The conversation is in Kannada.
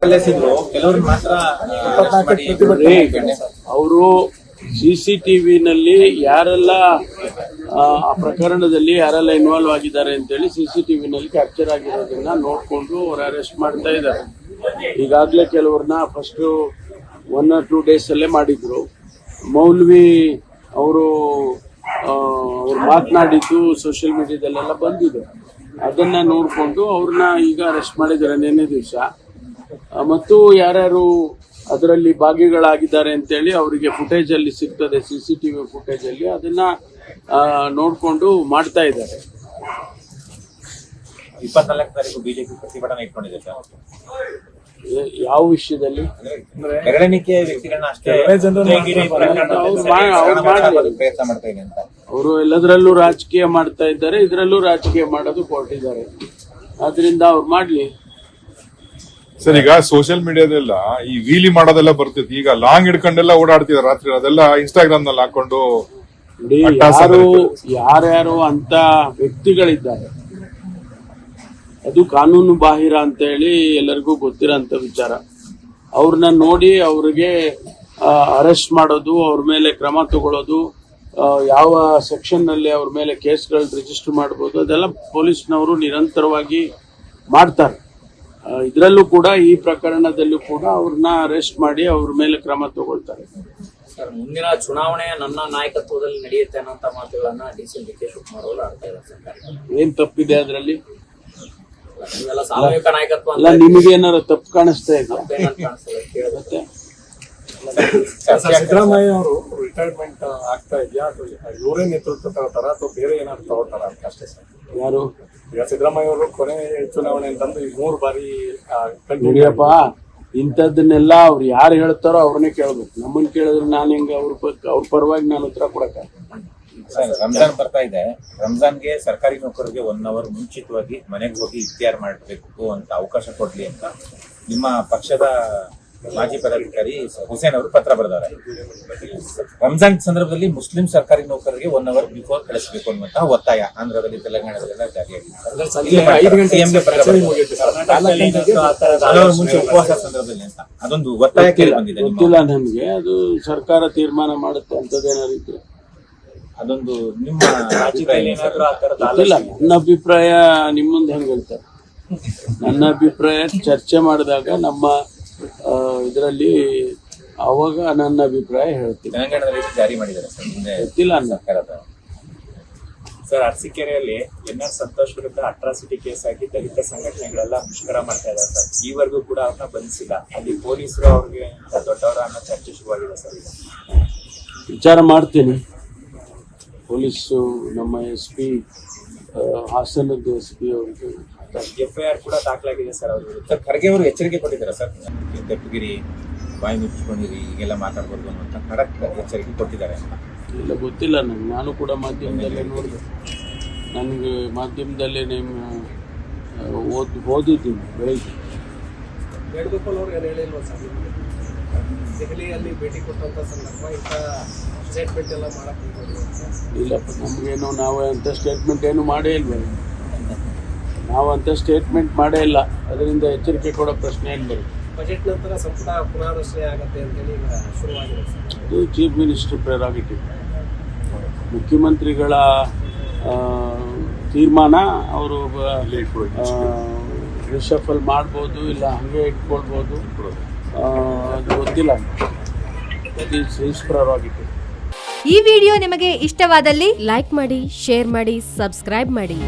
ಕಲಿಸಿದ್ರು, ಕೆಲವರು ಮಾತ್ರ ಅವರು CCTV-ನಲ್ಲಿ ಯಾರೆಲ್ಲ ಆ ಪ್ರಕರಣದಲ್ಲಿ ಯಾರೆಲ್ಲ ಇನ್ವಾಲ್ವ್ ಆಗಿದ್ದಾರೆ ಅಂತೇಳಿ CCTV-ನಲ್ಲಿ ಕ್ಯಾಪ್ಚರ್ ಆಗಿರೋದನ್ನ ನೋಡಿಕೊಂಡು ಅವ್ರು ಅರೆಸ್ಟ್ ಮಾಡ್ತಾ ಇದ್ದಾರೆ. ಈಗಾಗಲೇ ಕೆಲವ್ರನ್ನ ಫಸ್ಟ್ 1 or 2 days ಅಲ್ಲೇ ಮಾಡಿದ್ರು. ಮೌಲ್ವಿ ಅವರು ಮಾತನಾಡಿದ್ದು ಸೋಷಿಯಲ್ ಮೀಡಿಯಾದಲ್ಲೆಲ್ಲ ಬಂದಿದೆ. ಅದನ್ನ ನೋಡಿಕೊಂಡು ಅವ್ರನ್ನ ಈಗ ಅರೆಸ್ಟ್ ಮಾಡಿದ್ದಾರೆ ನಿನ್ನೆ ದಿವಸ. ಮತ್ತು ಯಾರ್ಯಾರು ಅದರಲ್ಲಿ ಭಾಗಿಗಳಾಗಿದ್ದಾರೆ ಅಂತೇಳಿ ಅವರಿಗೆ ಫುಟೇಜ್ ಅಲ್ಲಿ ಸಿಗ್ತದೆ, CCTV ಫುಟೇಜ್ ಅಲ್ಲಿ, ಅದನ್ನ ನೋಡಿಕೊಂಡು ಮಾಡ್ತಾ ಇದ್ದಾರೆ. 24 ತಾರೀಕು ಬಿಜೆಪಿ ಪ್ರತಿಭಟನೆ ಇಟ್ಕೊಂಡಿದೆ ಸರ್. ಯಾವ ವಿಷಯದಲ್ಲಿ? ಬೆರಳೆಣಿಕೆ ವ್ಯಕ್ತಿಗಳನ್ನ ಅಷ್ಟೇ ಪ್ರಯತ್ನ ಮಾಡ್ತಾ ಇದೆ ಅಂತ. ಅವರು ಎಲ್ಲದರಲ್ಲೂ ರಾಜಕೀಯ ಮಾಡ್ತಾ ಇದ್ದಾರೆ, ಇದರಲ್ಲೂ ರಾಜಕೀಯ ಮಾಡೋದು ಹೊರಟಿದ್ದಾರೆ. ಆದ್ರಿಂದ ಅವ್ರು ಮಾಡ್ಲಿ ಸರ್. ಈಗ ಸೋಷಿಯಲ್ ಮೀಡಿಯಾದೆಲ್ಲ ಈ ವೀಲಿ ಮಾಡೋದೆಲ್ಲ ಬರ್ತಿತ್ತು, ಈಗ ಲಾಂಗ್ ಹಿಡ್ಕೊಂಡೆಲ್ಲ ಓಡಾಡ್ತಿದ್ದಾರೆ ರಾತ್ರಿ, ಅದೆಲ್ಲ ಇನ್ಸ್ಟಾಗ್ರಾಮ್ ನಲ್ಲಿ ಹಾಕೊಂಡು. ಯಾರ್ಯಾರು ಅಂತ ವ್ಯಕ್ತಿಗಳಿದ್ದಾರೆ, ಅದು ಕಾನೂನು ಬಾಹಿರ ಅಂತ ಹೇಳಿ ಎಲ್ಲರಿಗೂ ಗೊತ್ತಿರೋಂಥ ವಿಚಾರ. ಅವ್ರನ್ನ ನೋಡಿ ಅವ್ರಿಗೆ ಅರೆಸ್ಟ್ ಮಾಡೋದು, ಅವ್ರ ಮೇಲೆ ಕ್ರಮ ತಗೊಳ್ಳೋದು, ಯಾವ ಸೆಕ್ಷನ್ ನಲ್ಲಿ ಅವ್ರ ಮೇಲೆ ಕೇಸ್ಗಳು ರಿಜಿಸ್ಟರ್ ಮಾಡಬಹುದು, ಅದೆಲ್ಲ ಪೊಲೀಸ್ನವರು ನಿರಂತರವಾಗಿ ಮಾಡ್ತಾರೆ. ಇದರಲ್ಲೂ ಕೂಡ, ಈ ಪ್ರಕರಣದಲ್ಲೂ ಕೂಡ ಅವ್ರನ್ನ ಅರೆಸ್ಟ್ ಮಾಡಿ ಅವ್ರ ಮೇಲೆ ಕ್ರಮ ತಗೊಳ್ತಾರೆ. ಸರ್, ಮುಂದಿನ ಚುನಾವಣೆ ನನ್ನ ನಾಯಕತ್ವದಲ್ಲಿ ನಡೆಯುತ್ತೆ ಅನ್ನೋ ಮಾತುಗಳನ್ನ DC DK ಶಿವಕುಮಾರ್ ಅವರು ಆಡ್ತಾ ಇದ್ದಾರೆ. ಏನ್ ತಪ್ಪಿದೆ ಅದರಲ್ಲಿ? ಸಾಮೂಹಿಕ ನಾಯಕತ್ವ ಅಲ್ಲ, ನಿಮಗೆ ಏನಾರು ತಪ್ಪು ಕಾಣಿಸ್ತಾ ಇದೆ? ಕೇಳುತ್ತೆ. ಸಿದ್ದರಾಮಯ್ಯ ಅವರು ರಿಟೈರ್ಮೆಂಟ್ ಆಗ್ತಾ ಇದೆಯಾ, ಇವರೇ ನೇತೃತ್ವ ತಗೋತಾರ ಅಥವಾ ಬೇರೆ ಏನಾದ್ರು ತಗೋತಾರ ಅಂತ ಅಷ್ಟೇ ಸರ್. ಯಾರು? ಈಗ ಸಿದ್ದರಾಮಯ್ಯ ಅವರು ಕೊನೆ ಚುನಾವಣೆ ಅಂತಂದು 3 ಬಾರಿ ನೋಡಿಯಪ್ಪ, ಇಂಥದ್ದನ್ನೆಲ್ಲ ಅವ್ರು ಯಾರು ಹೇಳ್ತಾರೋ ಅವ್ರನ್ನೇ ಕೇಳ್ಬೇಕು. ನಮ್ಮನ್ನ ಕೇಳಿದ್ರೆ ನಾನು ಹೆಂಗೆ ಅವ್ರ ಪರವಾಗಿ ನಾನು ಉತ್ತರ ಕೊಡಕ? ರಂಜಾನ್ ಬರ್ತಾ ಇದೆ. ರಂಜಾನ್ಗೆ ಸರ್ಕಾರಿ ನೌಕರರಿಗೆ 1 hour ಮುಂಚಿತವಾಗಿ ಮನೆಗೆ ಹೋಗಿ ಇಫ್ತಿಯಾರ್ ಮಾಡಬೇಕು ಅಂತ ಅವಕಾಶ ಕೊಡ್ಲಿ ಅಂತ ನಿಮ್ಮ ಪಕ್ಷದ ಮಾಜಿ ಪದಾಧಿಕಾರಿ ಹುಸೇನ್ ಅವರು ಪತ್ರ ಬರೆದಾರೆ. ರಂಜಾನ್ ಸಂದರ್ಭದಲ್ಲಿ ಮುಸ್ಲಿಂ ಸರ್ಕಾರಿ ನೌಕರರಿಗೆ 1 hour ಬಿಫೋರ್ ಕಳಿಸಬೇಕು ಅನ್ನುವಂತಹ ಒತ್ತಾಯ ಆಂಧ್ರದಲ್ಲಿ, ತೆಲಂಗಾಣದಲ್ಲೆಲ್ಲ ಜಾರಿಯಾಗಿದೆ. ಮುಂಚೆ ಉಪವಾಸ ಸಂದರ್ಭದಲ್ಲಿ ಅಂತ ಅದೊಂದು ಒತ್ತಾಯ ಕೇಳಿ ಬಂದಿದೆ. ಗೊತ್ತಿಲ್ಲ ನನಗೆ, ಅದು ಸರ್ಕಾರ ತೀರ್ಮಾನ ಮಾಡುತ್ತೆ ಅಂತದೇನಾದ್ರು. ಅದೊಂದು ನಿಮ್ಮ ಗೊತ್ತಿಲ್ಲ. ನನ್ನ ಅಭಿಪ್ರಾಯ ನಿಮ್ಮ ಮುಂದೆ ಹೆಂಗ್ ಹೇಳ್ತಾರೆ? ನನ್ನ ಅಭಿಪ್ರಾಯ ಚರ್ಚೆ ಮಾಡಿದಾಗ ನಮ್ಮ ಇದರಲ್ಲಿ ಅವಾಗ ನನ್ನ ಅಭಿಪ್ರಾಯ ಹೇಳ್ತೀನಿ. ತೆಲಂಗಾಣದಲ್ಲಿ ಜಾರಿ ಮಾಡಿದ್ದಾರೆ ಸರ್, ಗೊತ್ತಿಲ್ಲ ಸರ್ಕಾರದ. ಸರ್, ಅರಸೀಕೆರೆಯಲ್ಲಿ NR ಸಂತೋಷ್ ವಿರುದ್ಧ ಅಟ್ರಾಸಿಟಿ ಕೇಸ್ ಆಗಿ ದಲಿತ ಸಂಘಟನೆಗಳೆಲ್ಲ ಮುಷ್ಕರ ಮಾಡ್ತಾ ಇದ್ದಾರೆ ಸರ್. ಈವರೆಗೂ ಕೂಡ ಅವ್ರನ್ನ ಬಂಧಿಸಿಲ್ಲ. ಅಲ್ಲಿ ಪೊಲೀಸರು ಅವ್ರಿಗೆ ದೊಡ್ಡವರ ಅನ್ನೋ ಚರ್ಚೆ ಶುರುವಾಗಿದೆ ಸರ್. ಈಗ ವಿಚಾರ ಮಾಡ್ತೀನಿ. ಪೊಲೀಸು ನಮ್ಮ SP, ಹಾಸನದ SP ಅವ್ರಿಗೆ FIR ಕೂಡ ದಾಖಲಾಗಿದೆ ಸರ್. ಅವರು ಸರ್, ಖರ್ಗೆ ಅವರು ಎಚ್ಚರಿಕೆ ಕೊಟ್ಟಿದ್ದಾರೆ ಸರ್, ತೆಪ್ಪಗಿರಿ, ಬಾಯಿ ಮುಚ್ಕೊಂಡಿರಿ, ಈಗೆಲ್ಲ ಮಾತಾಡ್ಬಾರ್ದು ಅನ್ನುವಂತ ಖಡಕ್ ಎಚ್ಚರಿಕೆ ಕೊಟ್ಟಿದ್ದಾರೆ. ಇಲ್ಲ, ಗೊತ್ತಿಲ್ಲ ನನಗೆ. ನಾನು ಕೂಡ ಮಾಧ್ಯಮದಲ್ಲೇ ನೋಡಿದೆ. ನನಗೆ ಮಾಧ್ಯಮದಲ್ಲೇ ಓದಿದ್ದೀನಿ ಬೆಳಿಗ್ಗೆ. ವೇಣುಗೋಪಾಲ್ ಅವರು ಏನು ಹೇಳಿಲ್ವ ಸರ್? ದೆಹಲಿಯಲ್ಲಿ ಭೇಟಿ ಕೊಟ್ಟಂತ ಸಂದರ್ಭ ಇಂಥ ಸ್ಟೇಟ್ಮೆಂಟ್ ಎಲ್ಲ ಮಾಡಕ್ ಇಲ್ಲಪ್ಪ, ನಮಗೇನು ನಾವು ಅಂಥ ಸ್ಟೇಟ್ಮೆಂಟ್ ಏನು ಮಾಡೇ ಇಲ್ವ? ನಾವು ಅಂಥ ಸ್ಟೇಟ್ಮೆಂಟ್ ಮಾಡೇ ಇಲ್ಲ. ಅದರಿಂದ ಎಚ್ಚರಿಕೆ ಕೊಡೋ ಪ್ರಶ್ನೆ ಏನು ಬರುತ್ತೆ? ಬಜೆಟ್ ನಂತರ ಸಂಪುಟ ಪುನರ್ರಚನೆ ಆಗುತ್ತೆ ಅಂತೇಳಿ ಶುರುವಾಗಿದೆ ಸರ್. ಅದು ಚೀಫ್ ಮಿನಿಸ್ಟರ್ ಪ್ರೆರಾಗೇಟಿವ್. ಮುಖ್ಯಮಂತ್ರಿಗಳ ತೀರ್ಮಾನ. ಅವರು ರಿಷಫಲ್ ಮಾಡ್ಬೋದು, ಇಲ್ಲ ಹಾಗೆ ಇಟ್ಕೊಳ್ಬೋದು, ಅದು ಗೊತ್ತಿಲ್ಲ. ಪ್ರೆರಾಗೇಟಿವ್. ಈ ವಿಡಿಯೋ ನಿಮಗೆ ಇಷ್ಟವಾದಲ್ಲಿ ಲೈಕ್ ಮಾಡಿ, ಶೇರ್ ಮಾಡಿ, ಸಬ್ಸ್ಕ್ರೈಬ್ ಮಾಡಿ.